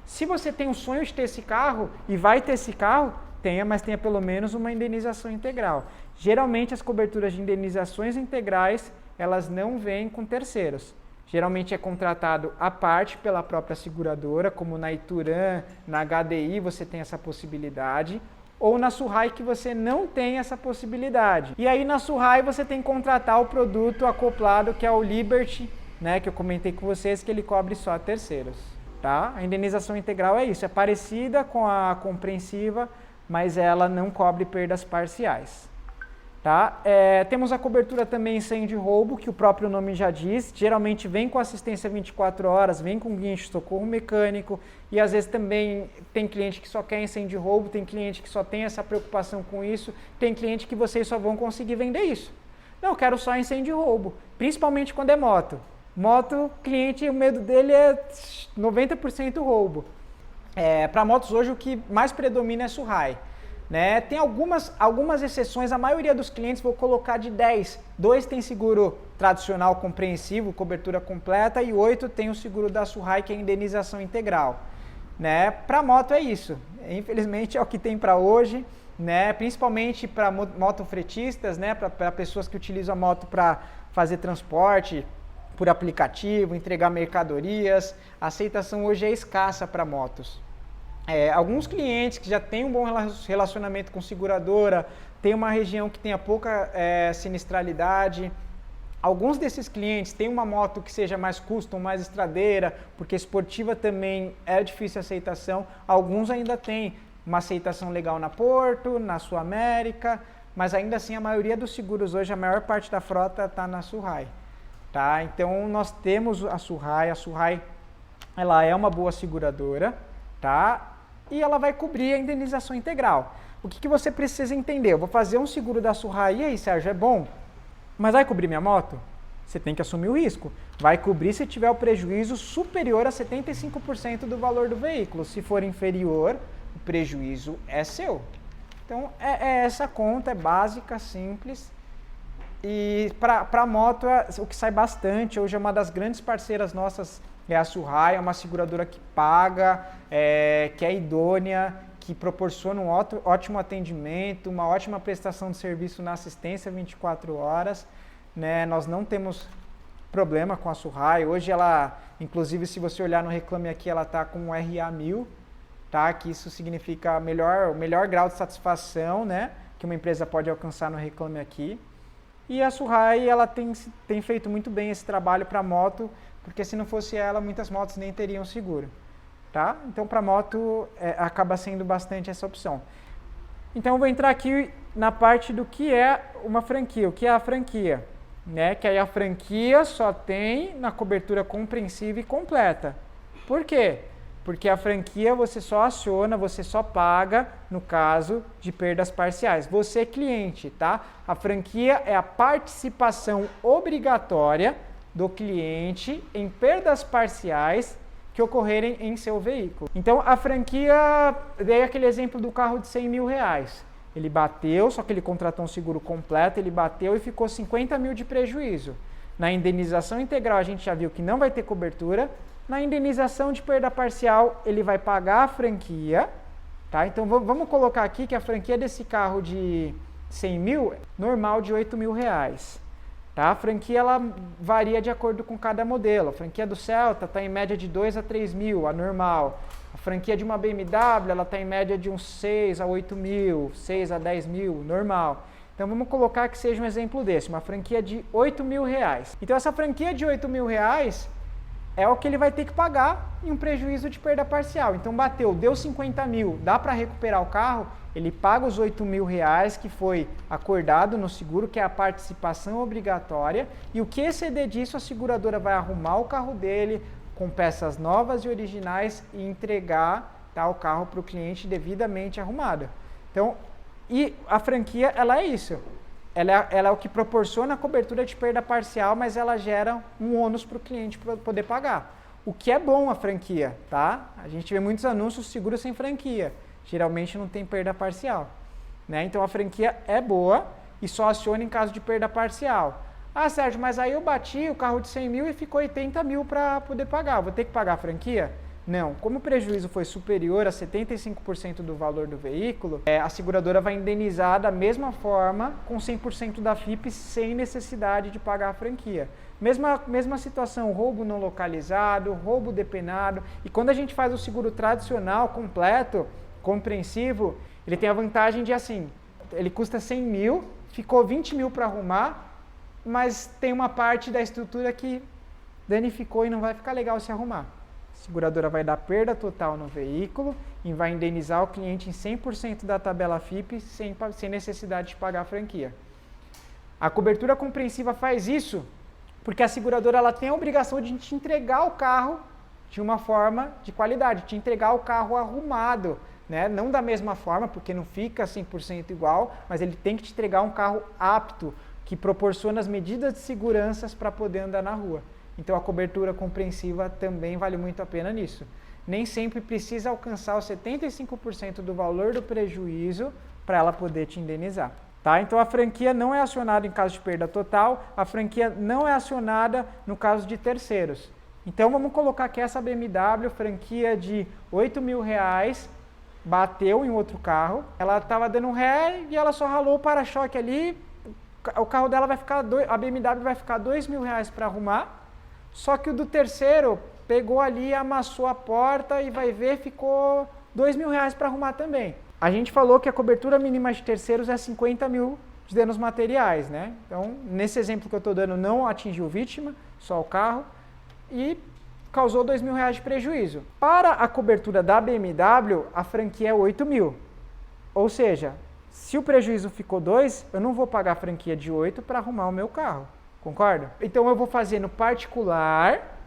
Se você tem o sonho de ter esse carro e vai ter esse carro, tenha, mas tenha pelo menos uma indenização integral. Geralmente, as coberturas de indenizações integrais, elas não vêm com terceiros. Geralmente é contratado à parte pela própria seguradora, como na Ituran, na HDI você tem essa possibilidade, ou na Surrai que você não tem essa possibilidade. E aí na Surrai você tem que contratar o produto acoplado que é o Liberty, né, que eu comentei com vocês que ele cobre só terceiros. Tá? A indenização integral é isso, é parecida com a compreensiva, mas ela não cobre perdas parciais. Tá? Temos a cobertura também incêndio e roubo, que o próprio nome já diz, geralmente vem com assistência 24 horas, vem com guincho, socorro mecânico, e às vezes também tem cliente que só quer incêndio e roubo, tem cliente que só tem essa preocupação com isso, tem cliente que vocês só vão conseguir vender isso. Não, eu quero só incêndio e roubo, principalmente quando é moto. Moto, cliente, o medo dele é 90% roubo. Para motos hoje o que mais predomina é Surrai. Né? Tem algumas exceções, a maioria dos clientes, vou colocar de 10, 2 tem seguro tradicional compreensivo, cobertura completa, e 8 tem o seguro da Surrai, que é a indenização integral. Né? Para moto é isso, infelizmente é o que tem para hoje, né? Principalmente para motofretistas, né? Para pessoas que utilizam a moto para fazer transporte por aplicativo, entregar mercadorias, a aceitação hoje é escassa para motos. Alguns clientes que já têm um bom relacionamento com seguradora, tem uma região que tenha pouca sinistralidade. Alguns desses clientes têm uma moto que seja mais custom, mais estradeira, porque esportiva também é difícil a aceitação. Alguns ainda têm uma aceitação legal na Porto, na Sul América, mas ainda assim a maioria dos seguros hoje, a maior parte da frota está na Surrai. Tá? Então nós temos a Surrai ela é uma boa seguradora, tá? E ela vai cobrir a indenização integral. O que você precisa entender? Eu vou fazer um seguro da Surrai, e aí, Sérgio, é bom, mas vai cobrir minha moto? Você tem que assumir o risco. Vai cobrir se tiver o prejuízo superior a 75% do valor do veículo. Se for inferior, o prejuízo é seu. Então, essa conta, é básica, simples. E para a moto, o que sai bastante, hoje é uma das grandes parceiras nossas, é a Surrai, é uma seguradora que paga, que é idônea, que proporciona um ótimo atendimento, uma ótima prestação de serviço na assistência 24 horas. Né? Nós não temos problema com a Surrai. Hoje ela, inclusive se você olhar no Reclame Aqui, ela está com um RA 1000, tá? Que isso significa o melhor grau de satisfação, né? Que uma empresa pode alcançar no Reclame Aqui. E a Surrai, ela tem feito muito bem esse trabalho para moto, porque se não fosse ela, muitas motos nem teriam seguro. Tá? Então, para moto, acaba sendo bastante essa opção. Então, eu vou entrar aqui na parte do que é uma franquia. O que é a franquia? Né? Que aí a franquia só tem na cobertura compreensiva e completa. Por quê? Porque a franquia você só aciona, você só paga no caso de perdas parciais. Você, cliente, tá? A franquia é a participação obrigatória do cliente em perdas parciais que ocorrerem em seu veículo. Então, a franquia, dei aquele exemplo do carro de 100 mil reais. Ele bateu, só que ele contratou um seguro completo, ele bateu e ficou 50 mil de prejuízo. Na indenização integral, a gente já viu que não vai ter cobertura. Na indenização de perda parcial, ele vai pagar a franquia. Tá? Então, vamos colocar aqui que a franquia desse carro de 100 mil, normal de 8 mil reais. Tá? A franquia ela varia de acordo com cada modelo. A franquia do Celta está em média de 2 a 3 mil, a normal. A franquia de uma BMW ela está em média de uns 6 a 8 mil, 6 a 10 mil, normal. Então vamos colocar que seja um exemplo desse, uma franquia de 8 mil reais. Então essa franquia de 8 mil reais é o que ele vai ter que pagar em um prejuízo de perda parcial. Então bateu, deu 50 mil, dá para recuperar o carro, ele paga os 8 mil reais que foi acordado no seguro, que é a participação obrigatória, e o que exceder disso, a seguradora vai arrumar o carro dele com peças novas e originais e entregar, tá, o carro para o cliente devidamente arrumado. Então, e a franquia, ela é isso. Ela é o que proporciona a cobertura de perda parcial, mas ela gera um ônus para o cliente poder pagar. O que é bom a franquia, tá? A gente vê muitos anúncios seguros sem franquia. Geralmente não tem perda parcial. Né? Então a franquia é boa e só aciona em caso de perda parcial. Ah, Sérgio, mas aí eu bati o carro de 100 mil e ficou 80 mil para poder pagar. Vou ter que pagar a franquia? Não. Como o prejuízo foi superior a 75% do valor do veículo, a seguradora vai indenizar da mesma forma, com 100% da FIP, sem necessidade de pagar a franquia. Mesma situação, roubo não localizado, roubo depenado. E quando a gente faz o seguro tradicional, completo, compreensivo, ele tem a vantagem de assim, ele custa 100 mil, ficou 20 mil para arrumar, mas tem uma parte da estrutura que danificou e não vai ficar legal se arrumar. A seguradora vai dar perda total no veículo e vai indenizar o cliente em 100% da tabela FIP sem necessidade de pagar a franquia. A cobertura compreensiva faz isso porque a seguradora ela tem a obrigação de te entregar o carro de uma forma de qualidade, te entregar o carro arrumado, né? Não da mesma forma, porque não fica 100% igual, mas ele tem que te entregar um carro apto, que proporciona as medidas de segurança para poder andar na rua. Então a cobertura compreensiva também vale muito a pena nisso. Nem sempre precisa alcançar os 75% do valor do prejuízo para ela poder te indenizar. Tá? Então a franquia não é acionada em caso de perda total, a franquia não é acionada no caso de terceiros. Então vamos colocar que essa BMW, franquia de R$8 mil, bateu em outro carro, ela estava dando ré e ela só ralou o para-choque ali, o carro dela vai ficar, a BMW vai ficar R$2 mil para arrumar, só que o do terceiro pegou ali, amassou a porta e vai ver, ficou R$2 mil para arrumar também. A gente falou que a cobertura mínima de terceiros é 50 mil de danos materiais, né? Então, nesse exemplo que eu estou dando, não atingiu vítima, só o carro, e causou R$2 mil de prejuízo. Para a cobertura da BMW, a franquia é 8 mil. Ou seja, se o prejuízo ficou 2, eu não vou pagar a franquia de 8 para arrumar o meu carro. Concorda? Então eu vou fazer no particular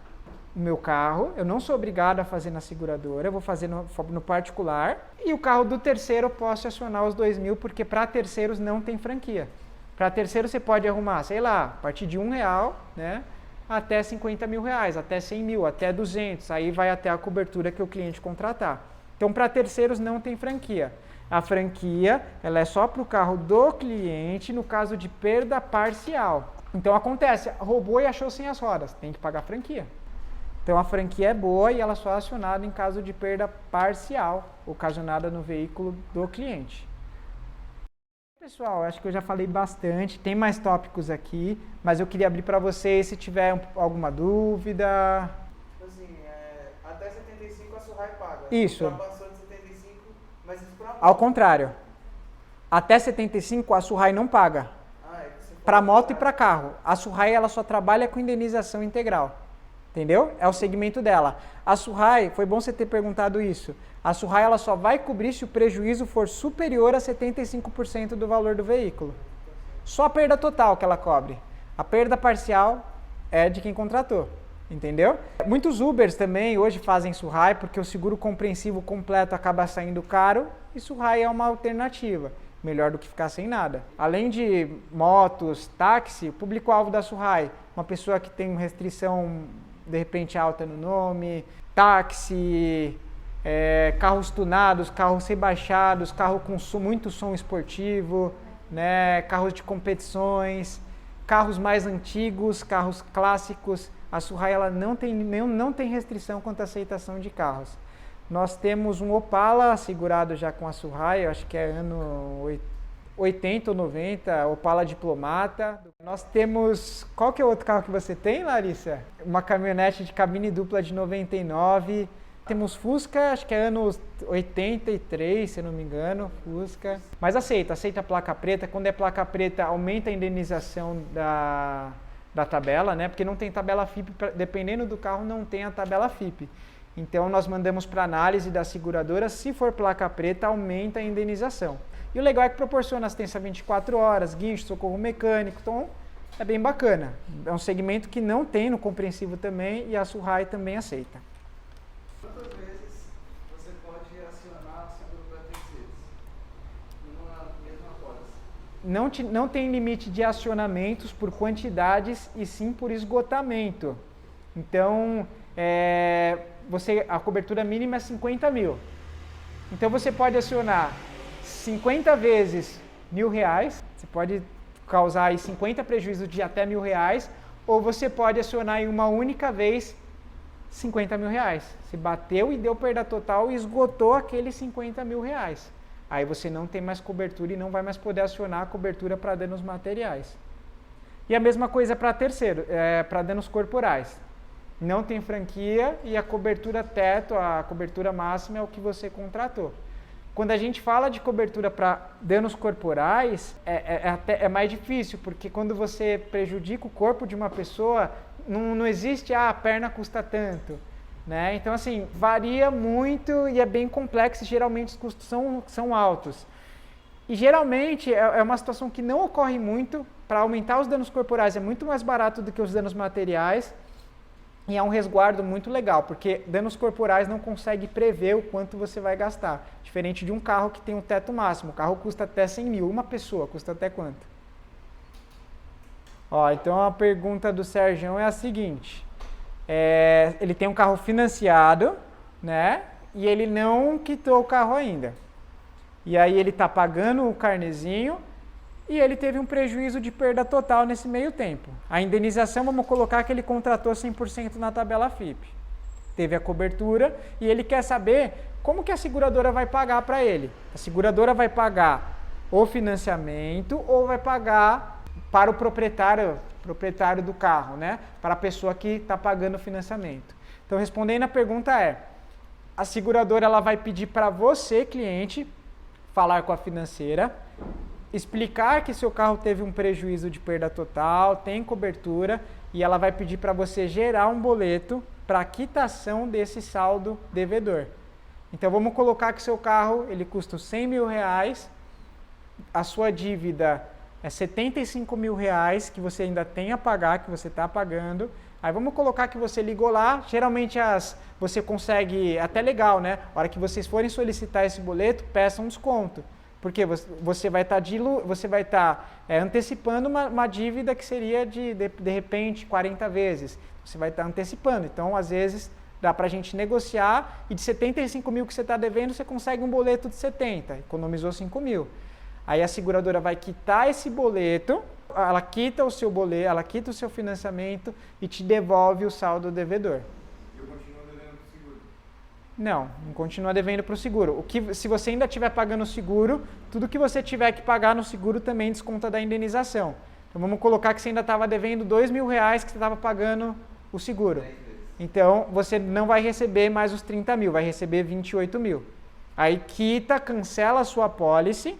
o meu carro, eu não sou obrigado a fazer na seguradora, eu vou fazer no particular, e o carro do terceiro eu posso acionar os 2 mil, porque para terceiros não tem franquia. Para terceiro você pode arrumar, sei lá, a partir de R$1, né? Até 50 mil reais, até 100 mil, até 200, aí vai até a cobertura que o cliente contratar. Então, para terceiros não tem franquia. A franquia, ela é só para o carro do cliente no caso de perda parcial. Então, acontece, roubou e achou sem as rodas, tem que pagar a franquia. Então, a franquia é boa e ela só é acionada em caso de perda parcial, ocasionada no veículo do cliente. Pessoal, acho que eu já falei bastante, tem mais tópicos aqui, mas eu queria abrir para vocês se tiver alguma dúvida. Assim, até 75 a Surrai paga. Isso. Já passou de 75, mas isso para moto. Ao contrário, até 75 a Surrai não paga. Para moto e para carro. A Surrai ela só trabalha com indenização integral. Entendeu? É o segmento dela. A Surrai, foi bom você ter perguntado isso. A Surrai ela só vai cobrir se o prejuízo for superior a 75% do valor do veículo. Só a perda total que ela cobre. A perda parcial é de quem contratou. Entendeu? Muitos Ubers também hoje fazem Surrai porque o seguro compreensivo completo acaba saindo caro e Surrai é uma alternativa. Melhor do que ficar sem nada. Além de motos, táxi, o público-alvo da Surrai, uma pessoa que tem restrição de repente alta no nome, táxi, carros tunados, carros rebaixados, carro com muito som esportivo, né, carros de competições, carros mais antigos, carros clássicos. A Surrai ela não tem restrição quanto à aceitação de carros. Nós temos um Opala segurado já com a Surrai, eu acho que é ano 80 ou 90, Opala Diplomata. Nós temos... Qual que é o outro carro que você tem, Larissa? Uma caminhonete de cabine dupla de 99. Temos Fusca, acho que é ano 83, se eu não me engano, Fusca. Mas aceita a placa preta. Quando é placa preta, aumenta a indenização da tabela, né? Porque não tem tabela FIP, dependendo do carro, não tem a tabela FIP. Então, nós mandamos para análise da seguradora, se for placa preta, aumenta a indenização. E o legal é que proporciona assistência 24 horas, guincho, socorro mecânico, então é bem bacana. É um segmento que não tem no compreensivo também e a Surrai também aceita. Quantas vezes você pode acionar o seguro para terceiros numa mesma pólice? Não tem limite de acionamentos por quantidades e sim por esgotamento. Então, a cobertura mínima é 50 mil. Então você pode acionar 50 vezes R$1.000, você pode causar aí 50 prejuízos de até R$1.000, ou você pode acionar em uma única vez R$50.000. Se bateu e deu perda total e esgotou aqueles R$50.000. Aí você não tem mais cobertura e não vai mais poder acionar a cobertura para danos materiais. E a mesma coisa para para danos corporais. Não tem franquia e a cobertura teto, a cobertura máxima é o que você contratou. Quando a gente fala de cobertura para danos corporais, é mais difícil, porque quando você prejudica o corpo de uma pessoa, não existe, a perna custa tanto. Né? Então, assim, varia muito e é bem complexo, geralmente os custos são altos. E geralmente é uma situação que não ocorre muito. Para aumentar os danos corporais é muito mais barato do que os danos materiais. E é um resguardo muito legal, porque danos corporais não consegue prever o quanto você vai gastar. Diferente de um carro que tem um teto máximo. O carro custa até 100 mil. Uma pessoa custa até quanto? Ó, então a pergunta do Sergião é a seguinte. Ele tem um carro financiado, né? E ele não quitou o carro ainda. E aí ele está pagando o carnezinho e ele teve um prejuízo de perda total nesse meio tempo. A indenização, vamos colocar que ele contratou 100% na tabela FIP. Teve a cobertura e ele quer saber como que a seguradora vai pagar para ele. A seguradora vai pagar o financiamento ou vai pagar para o proprietário do carro, né? Para a pessoa que está pagando o financiamento. Então, respondendo a pergunta a seguradora ela vai pedir para você, cliente, falar com a financeira, explicar que seu carro teve um prejuízo de perda total, tem cobertura, e ela vai pedir para você gerar um boleto para quitação desse saldo devedor. Então, vamos colocar que seu carro ele custa R$100.000, a sua dívida é R$75.000 que você ainda tem a pagar, que você está pagando. Aí vamos colocar que você ligou lá, geralmente você consegue, até legal, né? A hora que vocês forem solicitar esse boleto, peça um desconto. Porque você vai estar antecipando uma dívida que seria de repente 40 vezes. Você vai estar antecipando. Então, às vezes, dá para a gente negociar e de 75 mil que você está devendo, você consegue um boleto de 70, economizou 5 mil. Aí a seguradora vai quitar esse boleto, ela quita o seu boleto, ela quita o seu financiamento e te devolve o saldo devedor. Eu continuo devendo para o seguro? Não continua devendo para o seguro. Se você ainda estiver pagando o seguro, tudo que você tiver que pagar no seguro também desconta da indenização. Então vamos colocar que você ainda estava devendo R$2.000 que você estava pagando o seguro. Então você não vai receber mais os 30 mil, vai receber 28 mil. Aí quita, cancela a sua apólice,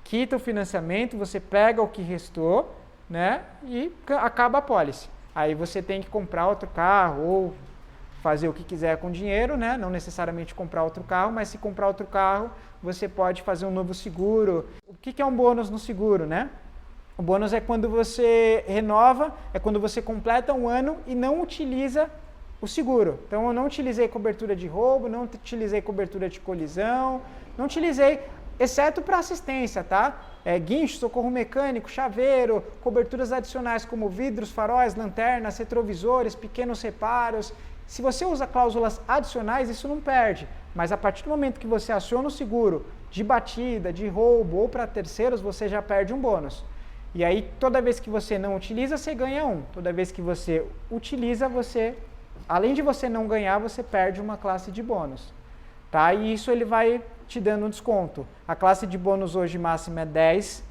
quita o financiamento, você pega o que restou, né, e acaba a apólice. Aí você tem que comprar outro carro ou fazer o que quiser com o dinheiro, né, não necessariamente comprar outro carro, mas se comprar outro carro, você pode fazer um novo seguro. O que é um bônus no seguro, né? O bônus é quando você renova, é quando você completa um ano e não utiliza o seguro. Então eu não utilizei cobertura de roubo, não utilizei cobertura de colisão, não utilizei, exceto para assistência, tá? Guincho, socorro mecânico, chaveiro, coberturas adicionais como vidros, faróis, lanternas, retrovisores, pequenos reparos. Se você usa cláusulas adicionais, isso não perde. Mas a partir do momento que você aciona o seguro de batida, de roubo ou para terceiros, você já perde um bônus. E aí, toda vez que você não utiliza, você ganha um. Toda vez que você utiliza, além de você não ganhar, você perde uma classe de bônus. Tá? E isso ele vai te dando um desconto. A classe de bônus hoje máxima é 10,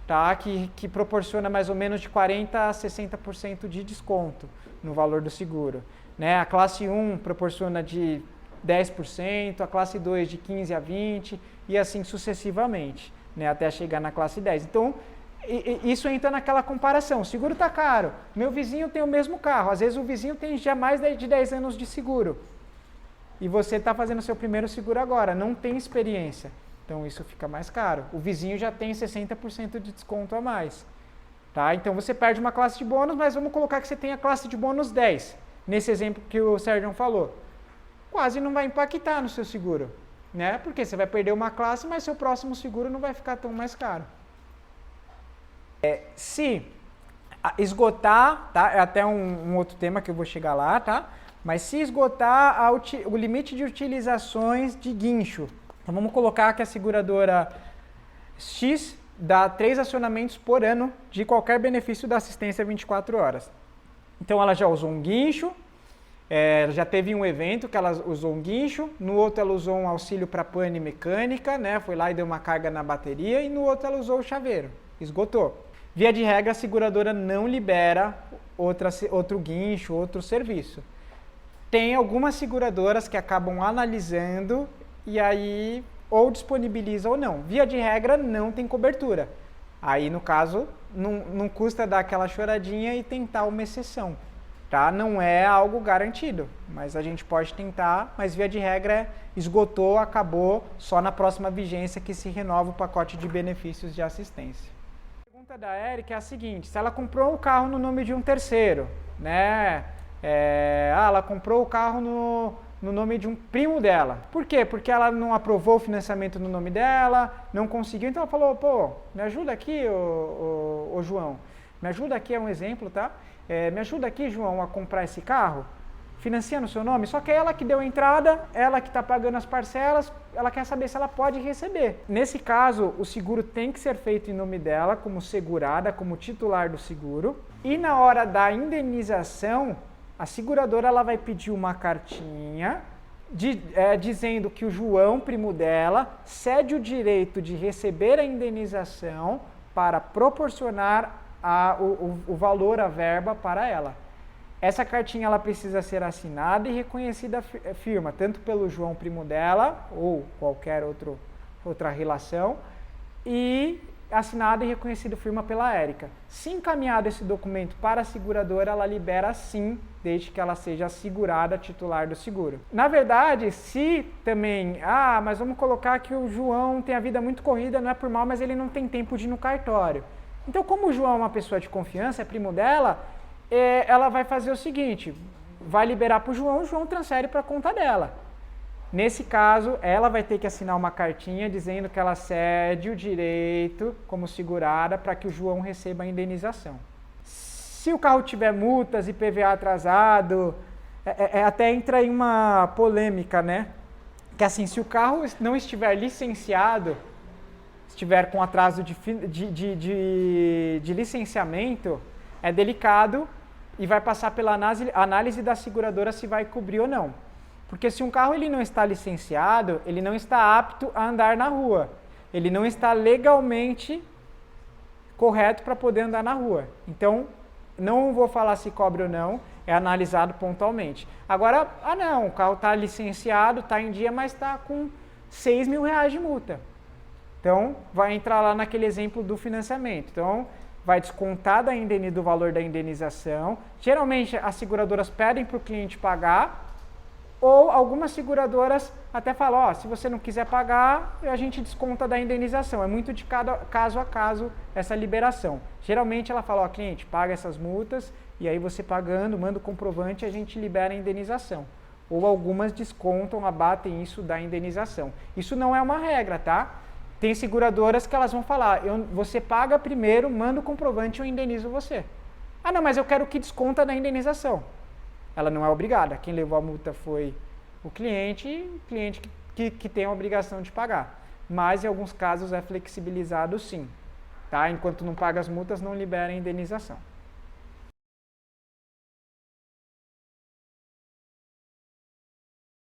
tá? que proporciona mais ou menos de 40% a 60% de desconto no valor do seguro. Né? A classe 1 proporciona de 10%, a classe 2 de 15% a 20% e assim sucessivamente, né? Até chegar na classe 10. Então, isso entra naquela comparação. O seguro está caro, meu vizinho tem o mesmo carro, às vezes o vizinho tem já mais de 10 anos de seguro. E você está fazendo seu primeiro seguro agora, não tem experiência. Então isso fica mais caro. O vizinho já tem 60% de desconto a mais. Tá? Então você perde uma classe de bônus, mas vamos colocar que você tem a classe de bônus 10. Nesse exemplo que o Sérgio falou. Quase não vai impactar no seu seguro. Né? Porque você vai perder uma classe, mas seu próximo seguro não vai ficar tão mais caro. Se esgotar, tá? É até um outro tema que eu vou chegar lá, tá? Mas se esgotar o limite de utilizações de guincho, então vamos colocar que a seguradora X dá 3 acionamentos por ano de qualquer benefício da assistência 24 horas. Então ela já usou um guincho, já teve um evento que ela usou um guincho, no outro ela usou um auxílio para pane mecânica, né? Foi lá e deu uma carga na bateria, e no outro ela usou o chaveiro, esgotou. Via de regra, a seguradora não libera outro guincho, outro serviço. Tem algumas seguradoras que acabam analisando e aí ou disponibiliza ou não. Via de regra, não tem cobertura. Aí, no caso, não custa dar aquela choradinha e tentar uma exceção. Tá? Não é algo garantido, mas a gente pode tentar, mas via de regra esgotou, acabou, só na próxima vigência que se renova o pacote de benefícios de assistência. A pergunta da Érica é a seguinte: se ela comprou o carro no nome de um terceiro, né? Ela comprou o carro no nome de um primo dela. Por quê? Porque ela não aprovou o financiamento no nome dela, não conseguiu, então ela falou, pô, me ajuda aqui, ô João, me ajuda aqui, é um exemplo, tá? Me ajuda aqui, João, a comprar esse carro, financia no seu nome, só que é ela que deu a entrada, ela que está pagando as parcelas, ela quer saber se ela pode receber. Nesse caso, o seguro tem que ser feito em nome dela, como segurada, como titular do seguro, e na hora da indenização, a seguradora ela vai pedir uma cartinha dizendo que o João, primo dela, cede o direito de receber a indenização para proporcionar o valor, a verba para ela. Essa cartinha ela precisa ser assinada e reconhecida firma, tanto pelo João, primo dela, ou qualquer outra relação, e assinada e reconhecida firma pela Érica. Se encaminhado esse documento para a seguradora, ela libera sim, desde que ela seja segurada titular do seguro. Na verdade, se também, mas vamos colocar que o João tem a vida muito corrida, não é por mal, mas ele não tem tempo de ir no cartório. Então, como o João é uma pessoa de confiança, é primo dela, ela vai fazer o seguinte, vai liberar para o João transfere para a conta dela. Nesse caso, ela vai ter que assinar uma cartinha dizendo que ela cede o direito como segurada para que o João receba a indenização. Se o carro tiver multas, IPVA atrasado, até entra em uma polêmica, né? Que assim, se o carro não estiver licenciado, estiver com atraso de licenciamento, é delicado e vai passar pela análise da seguradora se vai cobrir ou não. Porque se um carro ele não está licenciado, ele não está apto a andar na rua. Ele não está legalmente correto para poder andar na rua. Então, não vou falar se cobre ou não, é analisado pontualmente. Agora, não, o carro está licenciado, está em dia, mas está com R$6 mil de multa. Então, vai entrar lá naquele exemplo do financiamento. Então, vai descontar do valor da indenização. Geralmente, as seguradoras pedem para o cliente pagar, ou algumas seguradoras até falam, se você não quiser pagar, a gente desconta da indenização. É muito de caso a caso essa liberação. Geralmente ela fala, cliente, paga essas multas, e aí você pagando, manda o comprovante, a gente libera a indenização. Ou algumas descontam, abatem isso da indenização. Isso não é uma regra, tá? Tem seguradoras que elas vão falar, você paga primeiro, manda o comprovante e eu indenizo você. Não, mas eu quero que desconta da indenização. Ela não é obrigada. Quem levou a multa foi o cliente que tem a obrigação de pagar. Mas em alguns casos é flexibilizado sim. Tá? Enquanto não paga as multas, não libera a indenização.